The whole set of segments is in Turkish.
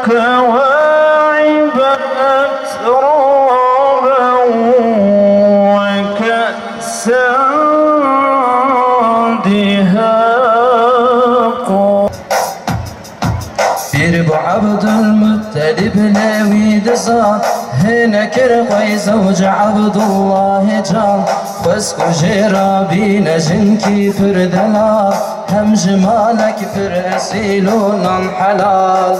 كواعب أترابا وكأسا دهاقا. Bir bu Abdülmuttalib levîd zat hine kirqay zavc Abdullah can xwesku jêra bîne jinkî pir delal hem ji malek pir esîl û nan helal.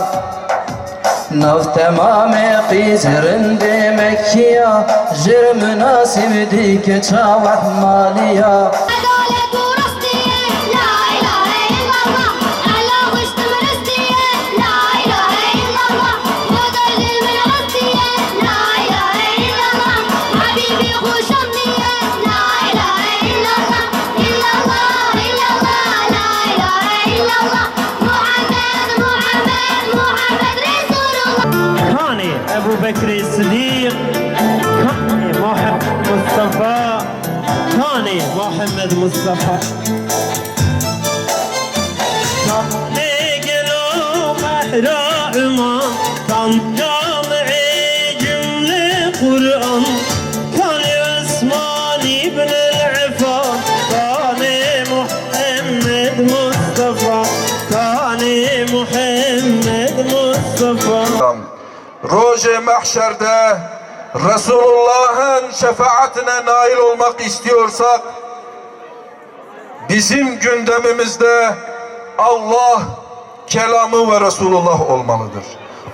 Nav temamê qîz rindê Mekkiya jir münasib dîke çaweh maliya. أبو بكر الصديق محمد مصطفى ثاني محمد مصطفى ثاني قلوب أحرار ما كان جامعي جملة قرآن ثاني عثماني بن العفان ثاني محمد مصطفى ثاني محمد مصطفى. Roje mahşerde Resulullah'ın şefaatine nail olmak istiyorsak bizim gündemimizde Allah, kelamı ve Resulullah olmalıdır.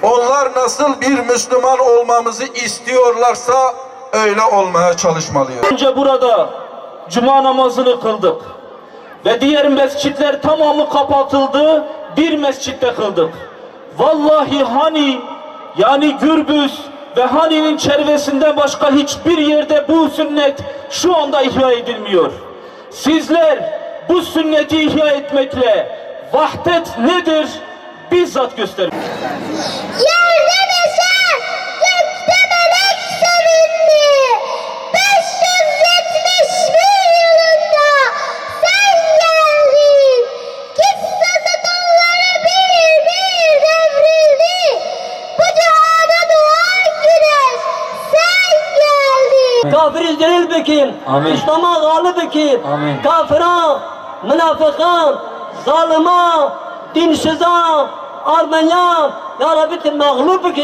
Onlar nasıl bir Müslüman olmamızı istiyorlarsa öyle olmaya çalışmalıyız. Önce burada cuma namazını kıldık ve diğer mescitler tamamı kapatıldı, bir mescitte kıldık. Vallahi Hani yani Gürbüz ve Hani'nin çevresinden başka hiçbir yerde bu sünnet şu anda ihya edilmiyor. Sizler bu sünneti ihya etmekle vahdet nedir bizzat gösterin. Yerde beşer, gökte melek sevindi. 571 yılında sen geldin. Kissa satırları bir bir devrildi. Bu cihada doğan güneş sen geldin. Kafiri zelil bikin, İslam'a galip bikin, kafira, münafıkan, zalima, dinsiza, Armenya, ya Rabbi mağlup bikin.